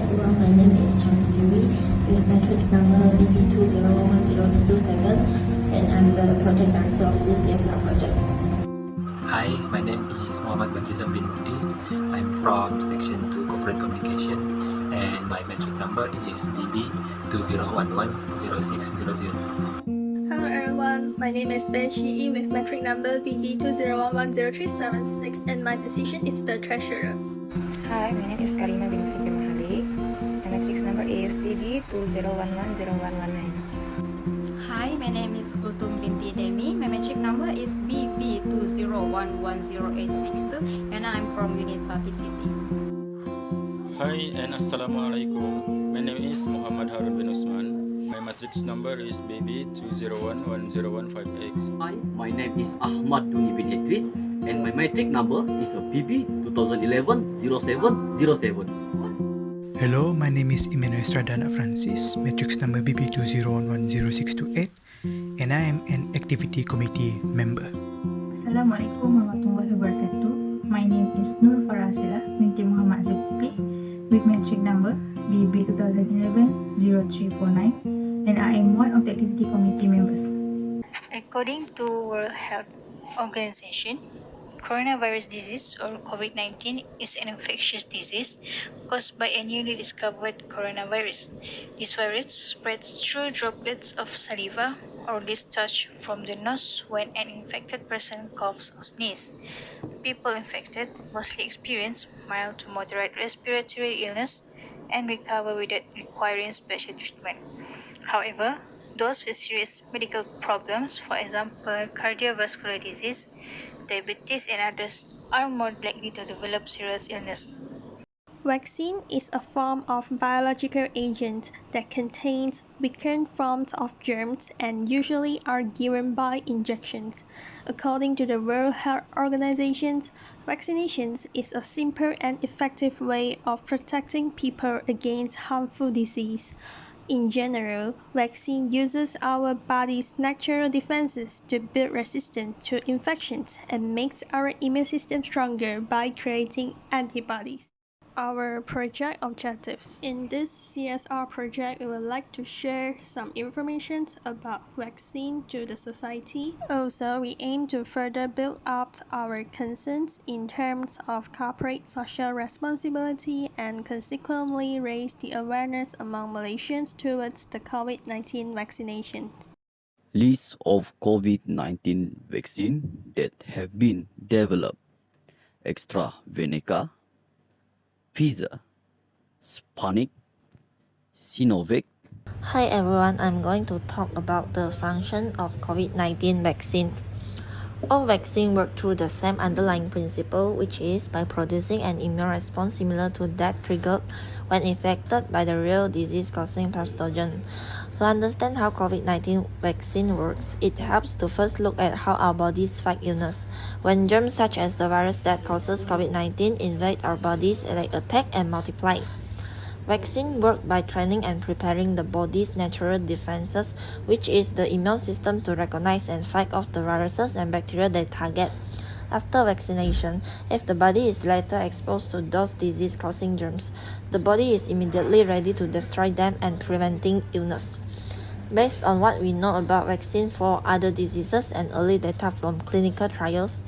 everyone, my name is Chang Siri with matrix number BB201027 and I'm the project director of this CSR project. Hi, my name is Muhammad Badrizam bin Budi. I'm from Section 2 Corporate Communication and my metric number is BB20110600. Hello everyone, my name is Ben Shi with metric number BB20110376 and my position is the treasurer. Hi, my name is Karina binti Mahali. My matrix number is BB20110119. Hi, my name is Kultum binti Demi. My metric number is BB20110862 and I'm from Unit Publicity. Hi and Assalamualaikum. My name is Muhammad Harun bin Usman. My matrix number is BB20110158. Hi, my name is Ahmad Duni bin Idris and my matric number is BB20110707. Hello, my name is Emmanuel Stradana Francis, matrix number BB20110628 and I am an activity committee member. Assalamualaikum warahmatullahi wabarakatuh. My name is Nur Farasila binti Muhammad Zulkifli with matric number BB20110349 and I am one of the activity committee members. According to World Health Organization, coronavirus disease or Covid-19 is an infectious disease caused by a newly discovered coronavirus. This virus spreads through droplets of saliva or discharge from the nose when an infected person coughs or sneezes. People infected mostly experience mild to moderate respiratory illness and recover without requiring special treatment. However, those with serious medical problems, for example cardiovascular disease, diabetes and others, are more likely to develop serious illness. Vaccine is a form of biological agent that contains weakened forms of germs and usually are given by injections. According to the World Health Organization, vaccinations is a simple and effective way of protecting people against harmful disease. In general, vaccine uses our body's natural defenses to build resistance to infections and makes our immune system stronger by creating antibodies. Our project objectives. In this CSR project, we would like to share some information about vaccine to the society. Also, we aim to further build up our concerns in terms of corporate social responsibility and consequently raise the awareness among Malaysians towards the COVID-19 vaccination. List of COVID-19 vaccine that have been developed: AstraZeneca, Pfizer, Sputnik, Sinovac. Hi everyone, I'm going to talk about the function of COVID-19 vaccine. All vaccines work through the same underlying principle, which is by producing an immune response similar to that triggered when infected by the real disease-causing pathogen. To understand how COVID-19 vaccine works, it helps to first look at how our bodies fight illness. When germs such as the virus that causes COVID-19 invade our bodies, they attack and multiply. Vaccine work by training and preparing the body's natural defenses, which is the immune system, to recognize and fight off the viruses and bacteria they target. After vaccination, if the body is later exposed to those disease-causing germs, the body is immediately ready to destroy them and preventing illness. Based on what we know about vaccine for other diseases and early data from clinical trials,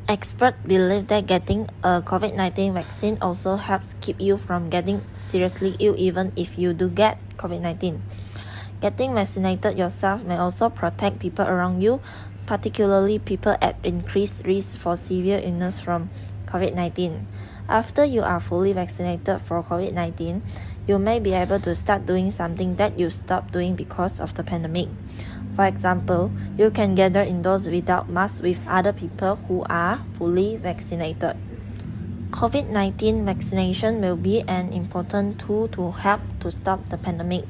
experts believe that getting a COVID-19 vaccine also helps keep you from getting seriously ill even if you do get COVID-19. Getting vaccinated yourself may also protect people around you, particularly people at increased risk for severe illness from COVID-19. After you are fully vaccinated for COVID-19, you may be able to start doing something that you stopped doing because of the pandemic. For example, you can gather indoors without masks with other people who are fully vaccinated. COVID-19 vaccination will be an important tool to help to stop the pandemic.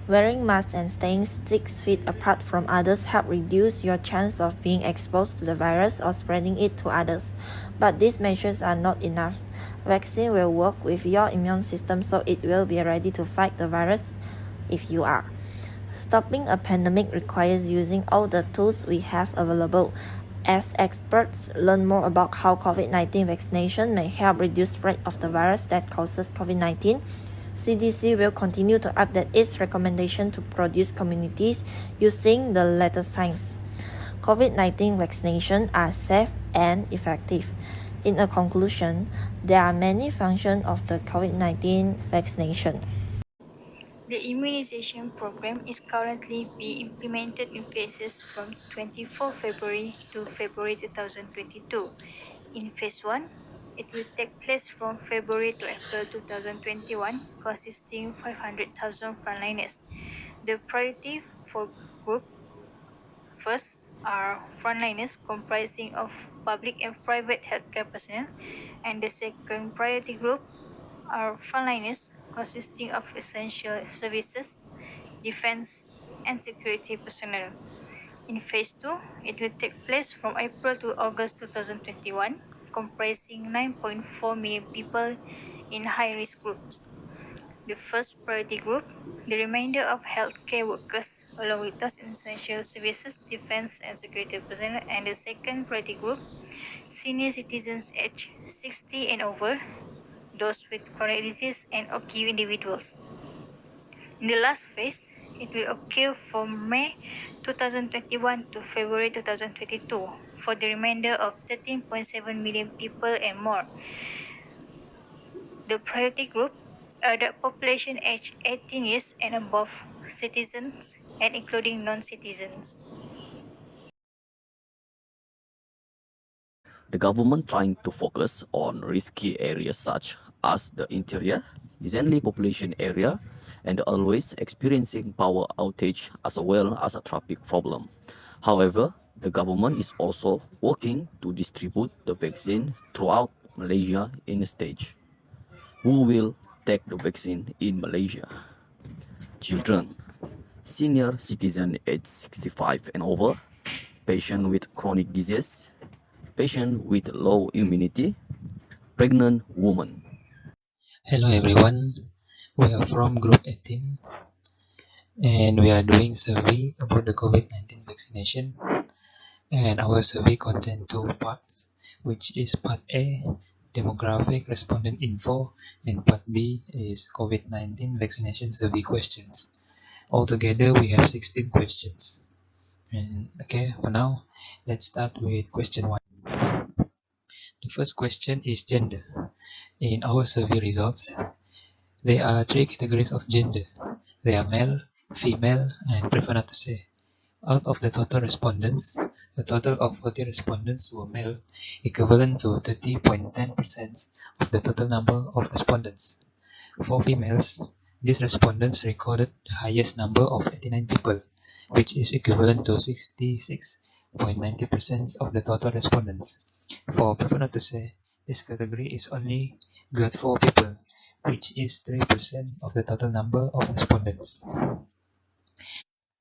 Wearing masks and staying 6 feet apart from others help reduce your chance of being exposed to the virus or spreading it to others. But these measures are not enough. Vaccine will work with your immune system, so it will be ready to fight the virus if you are. Stopping a pandemic requires using all the tools we have available. As experts learn more about how COVID-19 vaccination may help reduce spread of the virus that causes COVID-19, CDC will continue to update its recommendation to produce communities using the latest science. COVID-19 vaccination are safe and effective. In a conclusion, there are many functions of the COVID-19 vaccination. The immunization program is currently being implemented in phases from 24 February to February 2022. In Phase 1, it will take place from February to April 2021, consisting 500,000 frontliners. The priority for Group First are frontliners comprising of public and private healthcare personnel, and the second priority group are frontliners consisting of essential services, defense, and security personnel. In Phase 2, it will take place from April to August 2021, comprising 9.4 million people in high-risk groups. The first priority group, the remainder of healthcare workers, along with those in essential services, defense, and security personnel, and the second priority group, senior citizens aged 60 and over, those with chronic disease, and acute individuals. In the last phase, it will occur from May 2021 to February 2022 for the remainder of 13.7 million people and more. The priority group are the population aged 18 years and above, citizens, and including non-citizens. The government trying to focus on risky areas such as the interior, densely population area, and always experiencing power outage as well as a traffic problem. However, the government is also working to distribute the vaccine throughout Malaysia in a stage. Who will take the vaccine in Malaysia? Children, senior citizen aged 65 and over, patient with chronic disease, patient with low immunity, pregnant woman. Hello everyone, we are from Group 18 and we are doing survey about the COVID-19 vaccination, and our survey contains two parts, which is part A, demographic respondent info, and part B is COVID-19 vaccination survey questions. Altogether we have 16 questions. And okay, for now, let's start with question 1. The first question is gender. In our survey results, there are 3 categories of gender. They are male, female, and prefer not to say. Out of the total respondents, a total of 40 respondents were male, equivalent to 30.10% of the total number of respondents. For females, these respondents recorded the highest number of 89 people, which is equivalent to 66.90% of the total respondents. For prefer not to say, this category is only got 4 people, which is 3% of the total number of respondents.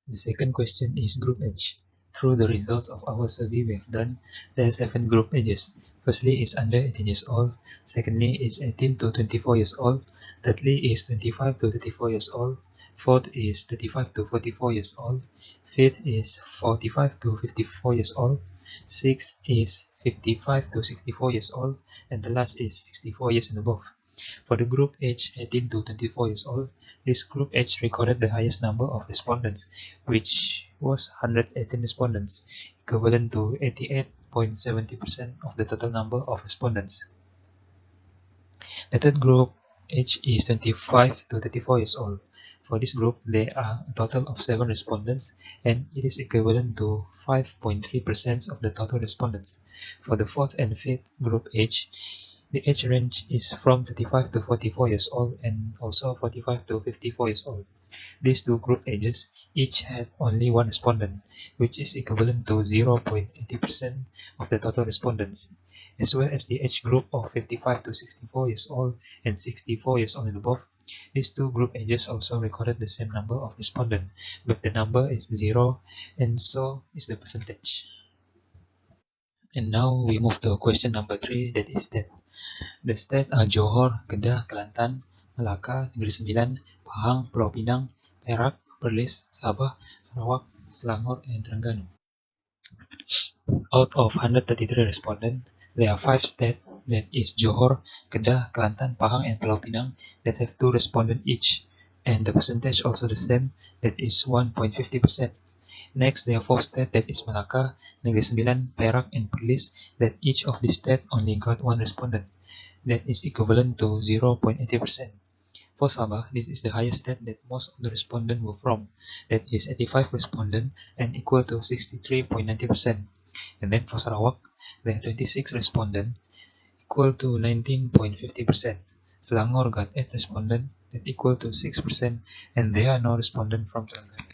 The second question is group age. Through the results of our survey we have done, there are 7 group ages. Firstly is under 18 years old, secondly is 18 to 24 years old, thirdly is 25 to 34 years old, fourth is 35 to 44 years old, fifth is 45 to 54 years old, sixth is 55 to 64 years old, and the last is 64 years and above. For the group age 18 to 24 years old, this group age recorded the highest number of respondents, which was 118 respondents, equivalent to 88.70% of the total number of respondents. The third group age is 25 to 34 years old. For this group, there are a total of 7 respondents, and it is equivalent to 5.3% of the total respondents. For the fourth and fifth group age, the age range is from 35 to 44 years old and also 45 to 54 years old. These two group ages each had only 1 respondent, which is equivalent to 0.80% of the total respondents, as well as the age group of 55 to 64 years old and 64 years old and above. These two group ages also recorded the same number of respondents, but the number is 0, and so is the percentage. And now we move to question number 3, that is state. The state are Johor, Kedah, Kelantan, Melaka, Negeri Sembilan, Pahang, Pulau Pinang, Perak, Perlis, Sabah, Sarawak, Selangor, and Terengganu. Out of 133 respondents, there are 5 states, that is Johor, Kedah, Kelantan, Pahang, and Pulau Pinang, that have 2 respondents each, and the percentage also the same, that is 1.50%. Next, there are 4 states, that is Malacca, Negeri Sembilan, Perak, and Perlis, that each of these states only got 1 respondent, that is equivalent to 0.80%. For Sabah, this is the highest state that most of the respondents were from, that is 85 respondents and equal to 63.90%. And then for Sarawak, there are 26 respondents, equal to 19.50%. Selangor got 8 respondents, that equal to 6%, and there are no respondents from Terengganu.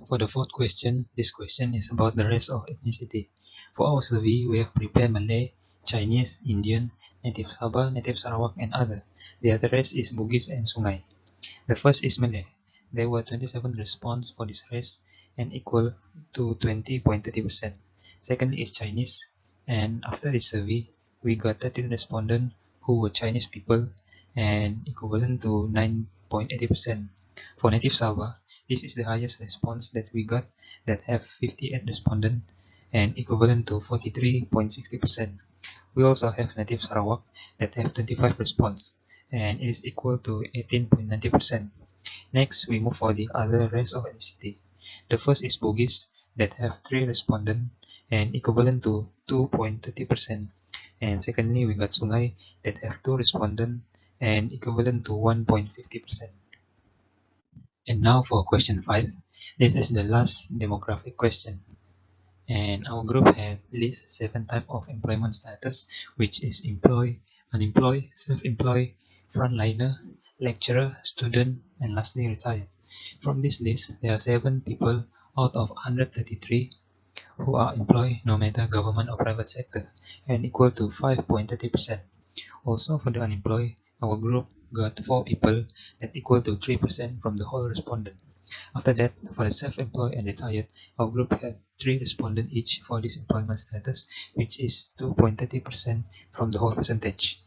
For the fourth question, this question is about the race of ethnicity. For our survey, we have prepared Malay, Chinese, Indian, Native Sabah, Native Sarawak, and other. The other race is Bugis and Sungai. The first is Malay. There were 27 responses for this race and equal to 20.30%. Second is Chinese, and after this survey, we got 13 respondents who were Chinese people and equivalent to 9.80%. For Native Sabah, this is the highest response that we got, that have 58 respondents and equivalent to 43.60%. We also have Native Sarawak that have 25 response and it is equal to 18.90%. Next, we move for the other race of ethnicity. The first is Bugis that have 3 respondents and equivalent to 2.30%. And secondly, we got Sungai that have 2 respondents and equivalent to 1.50%. And now for question 5. This is the last demographic question. And our group had lists 7 types of employment status, which is employed, unemployed, self-employed, frontliner, lecturer, student, and lastly retired. From this list, there are 7 people out of 133 who are employed no matter government or private sector, and equal to 5.30%. Also for the unemployed, our group got 4 people that equal to 3% from the whole respondent. After that, for the self-employed and retired, our group had 3 respondents each for this employment status, which is 2.30% from the whole percentage.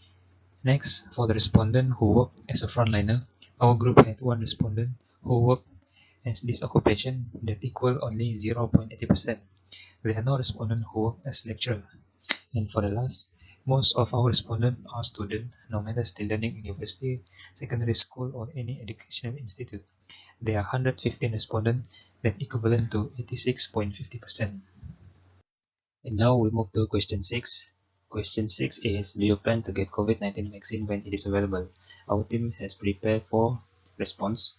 Next, for the respondent who worked as a frontliner, our group had 1 respondent who worked as this occupation that equal only 0.80%. There are no respondents who work as lecturer. And for the last, most of our respondents are students, no matter still learning university, secondary school, or any educational institute. There are 115 respondents that equivalent to 86.50%. And now we move to question 6. Question 6 is, do you plan to get COVID-19 vaccine when it is available? Our team has prepared 4 responses.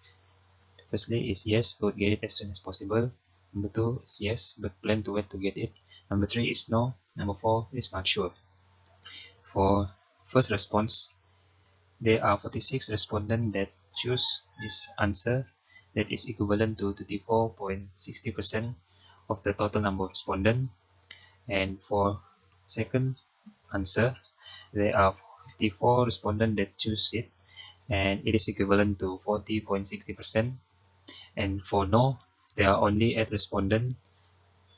Firstly is yes, we would get it as soon as possible. Number 2 is yes, but plan to wait to get it. Number 3 is no. Number 4 is not sure. For first response, there are 46 respondents that choose this answer, that is equivalent to 34.60% of the total number of respondents. And for second answer, there are 54 respondents that choose it, and it is equivalent to 40.60%. And for no, there are only 8 respondents,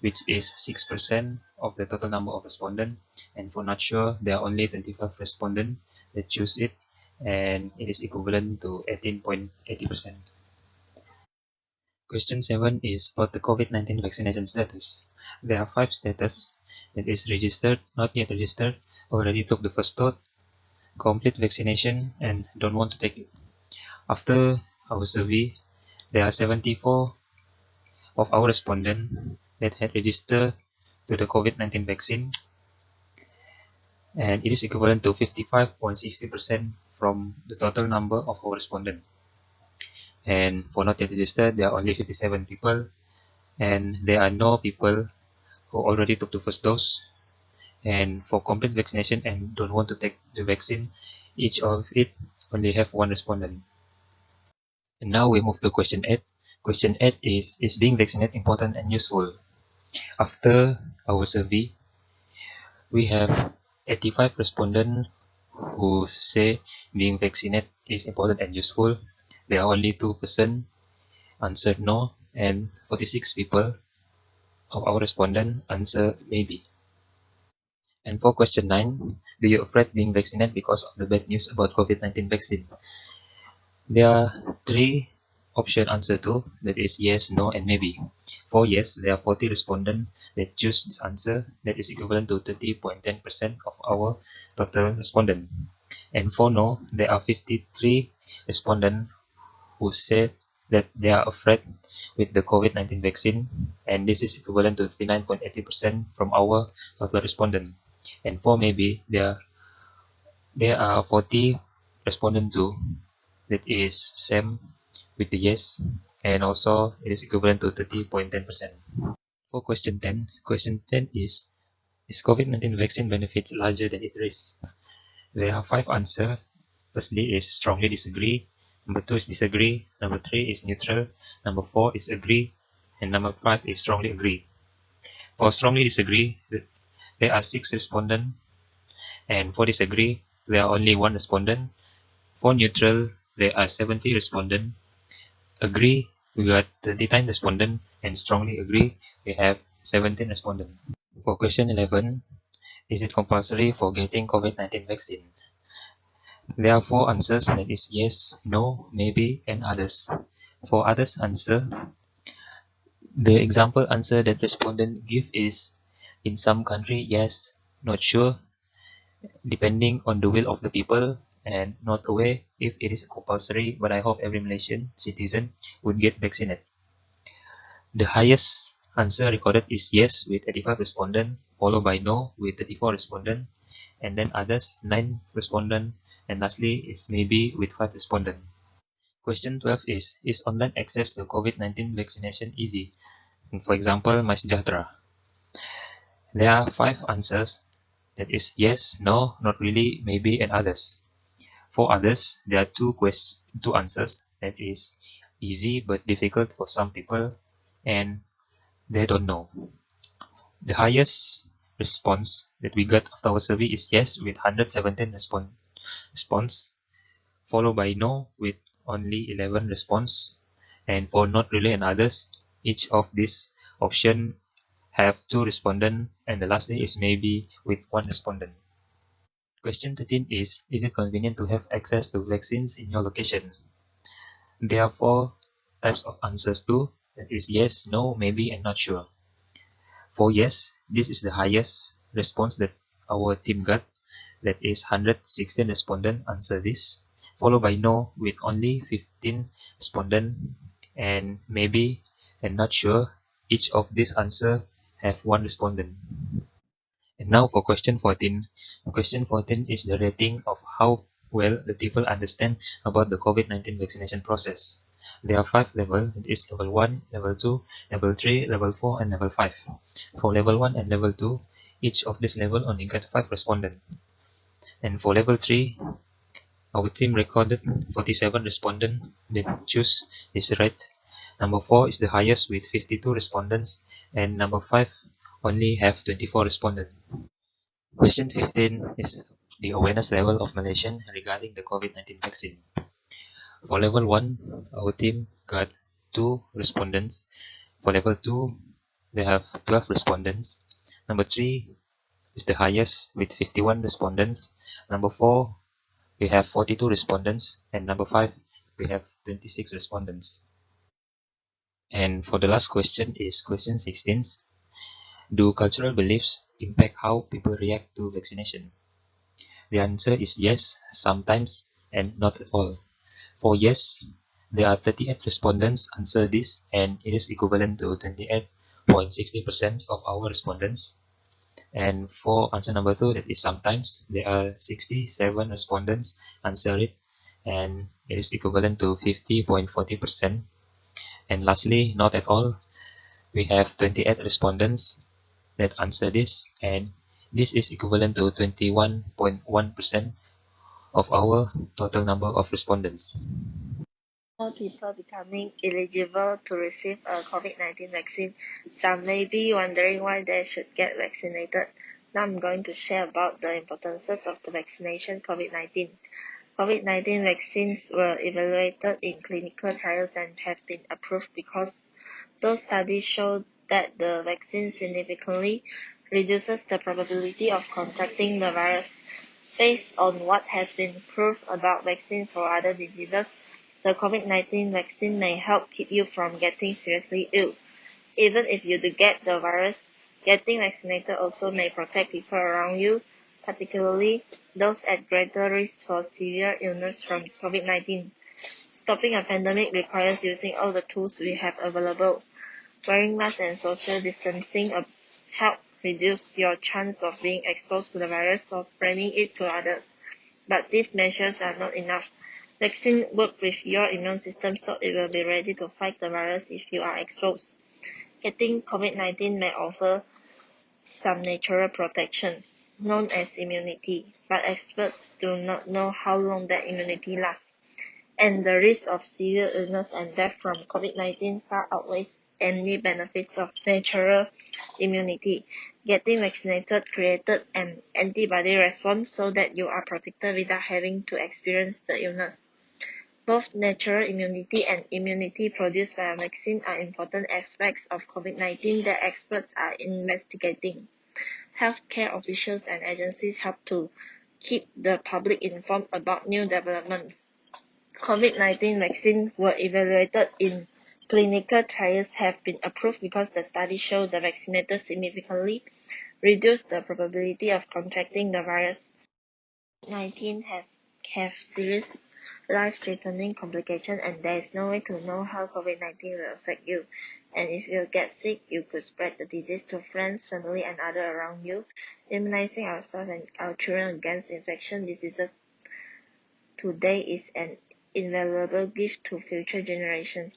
which is 6% of the total number of respondents. And for not sure, there are only 25 respondents that choose it, and it is equivalent to 18.80%. Question 7 is about the COVID-19 vaccination status. There are 5 status, that is registered, not yet registered, already took the first dose, complete vaccination, and don't want to take it. After our survey, there are 74 of our respondents that had registered to the COVID-19 vaccine, and it is equivalent to 55.60% from the total number of our respondents. And for not yet registered, there are only 57 people, and there are no people who already took the first dose. And for complete vaccination and don't want to take the vaccine, each of it only have 1 respondent. And now we move to question 8. Question 8 is being vaccinated important and useful? After our survey, we have 85 respondents who say being vaccinated is important and useful. There are only 2% answered no, and 46 people of our respondents answer maybe. And for question 9, do you afraid being vaccinated because of the bad news about COVID-19 vaccine? There are 3 option answer 2, that is yes, no, and maybe. For yes, there are 40 respondents that choose this answer, that is equivalent to 30.10% of our total respondent. And for no, there are 53 respondents who said that they are afraid with the COVID-19 vaccine, and this is equivalent to 39.80% from our total respondent. And for maybe, there are 40 respondents too, that is same with the yes, and also it is equivalent to 30.10%. For question 10 is COVID-19 vaccine benefits larger than its risks? There are 5 answers. Firstly is strongly disagree, number 2 is disagree, number 3 is neutral, number 4 is agree, and number 5 is strongly agree. For strongly disagree, there are 6 respondents, and for disagree, there are only 1 respondent. For neutral, there are 70 respondents. Agree, we got 39 respondents, and strongly agree, we have 17 respondents. For question 11, is it compulsory for getting COVID-19 vaccine? There are 4 answers, that is yes, no, maybe, and others. For others answer, the example answer that respondent give is in some country, yes, not sure, depending on the will of the people, and not aware if it is compulsory, but I hope every Malaysian citizen would get vaccinated. The highest answer recorded is yes with 85 respondents, followed by no with 34 respondents, and then others 9 respondents, and lastly is maybe with 5 respondents. Question 12 is online access to COVID-19 vaccination easy? For example, MySejahtera. There are 5 answers, that is yes, no, not really, maybe, and others. For others, there are two answers, that is easy but difficult for some people, and they don't know. The highest response that we got after our survey is yes with 117 response, followed by no with only 11 response, and for not really and others, each of these option have 2 respondents, and the lastly is maybe with 1 respondent. Question 13 is it convenient to have access to vaccines in your location? There are 4 types of answers too, that is yes, no, maybe, and not sure. For yes, this is the highest response that our team got, that is 116 respondents answer this, followed by no with only 15 respondents, and maybe and not sure, each of these answers have 1 respondent. And now for question 14. Question 14 is the rating of how well the people understand about the COVID-19 vaccination process. There are 5 levels. It is level 1, level 2, level 3, level 4, and level 5. For level 1 and level 2, each of this level only got 5 respondents. And for level 3, our team recorded 47 respondents that choose this right. Number 4 is the highest with 52 respondents, and number 5 only have 24 respondents. Question 15 is the awareness level of Malaysian regarding the COVID-19 vaccine. For level 1, our team got 2 respondents. For level 2, they have 12 respondents. Number 3 is the highest with 51 respondents. Number 4, we have 42 respondents. And number 5, we have 26 respondents. And for the last question is question 16. Do cultural beliefs impact how people react to vaccination? The answer is yes, sometimes, and not at all. For yes, there are 38 respondents answer this, and it is equivalent to 28.60% of our respondents. And for answer number 2, that is sometimes, there are 67 respondents answer it, and it is equivalent to 50.40%. And lastly, not at all, we have 28 respondents that answer this, and this is equivalent to 21.1% of our total number of respondents. More people becoming eligible to receive a COVID-19 vaccine. Some may be wondering why they should get vaccinated. Now I'm going to share about the importances of the vaccination COVID-19. COVID-19 vaccines were evaluated in clinical trials and have been approved because those studies showed that the vaccine significantly reduces the probability of contracting the virus. Based on what has been proved about vaccines for other diseases, The COVID-19 vaccine may help keep you from getting seriously ill. Even if you do get the virus, getting vaccinated also may protect people around you, particularly those at greater risk for severe illness from COVID-19. Stopping a pandemic requires using all the tools we have available. Wearing masks and social distancing help reduce your chance of being exposed to the virus or spreading it to others. But these measures are not enough. Vaccines work with your immune system so it will be ready to fight the virus if you are exposed. Getting COVID-19 may offer some natural protection, known as immunity, but experts do not know how long that immunity lasts. And the risk of severe illness and death from COVID-19 far outweighs any benefits of natural immunity. Getting vaccinated created an antibody response so that you are protected without having to experience the illness. Both natural immunity and immunity produced by a vaccine are important aspects of COVID-19 that experts are investigating. Healthcare officials and agencies help to keep the public informed about new developments. COVID-19 vaccines were evaluated in clinical trials have been approved because the study showed the vaccinated significantly reduced the probability of contracting the virus. COVID-19 have serious life-threatening complications, and there is no way to know how COVID-19 will affect you. And if you get sick, you could spread the disease to friends, family, and others around you. Immunizing ourselves and our children against infection diseases today is an invaluable gift to future generations.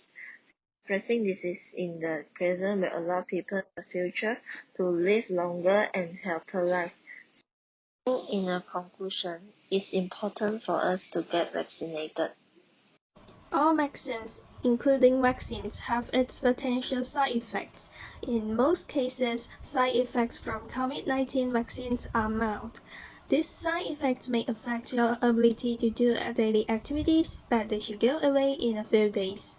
Suppressing disease in the present will allow people in the future to live longer and healthier lives. So, in a conclusion, it's important for us to get vaccinated. All medicines, including vaccines, have its potential side effects. In most cases, side effects from COVID-19 vaccines are mild. These side effects may affect your ability to do daily activities, but they should go away in a few days.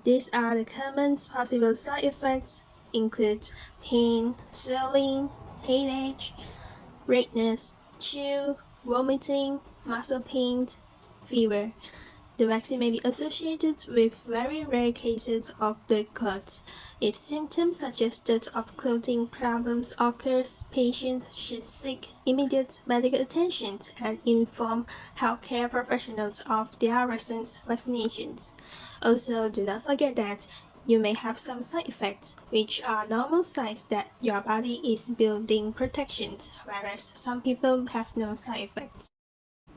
These are the common possible side effects include pain, swelling, headache, redness, chill, vomiting, muscle pain, fever. The vaccine may be associated with very rare cases of blood clots. If symptoms such as those of clotting problems occurs, patients should seek immediate medical attention and inform healthcare professionals of their recent vaccinations. Also, do not forget that you may have some side effects, which are normal signs that your body is building protections, whereas some people have no side effects.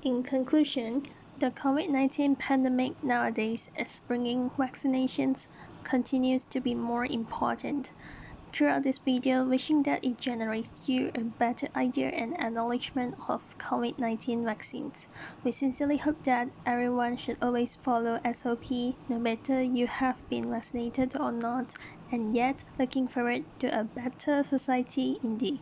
In conclusion, the COVID-19 pandemic nowadays is bringing vaccinations continues to be more important. Throughout this video, wishing that it generates you a better idea and acknowledgement of COVID-19 vaccines. We sincerely hope that everyone should always follow SOP, no matter you have been vaccinated or not, and yet looking forward to a better society indeed.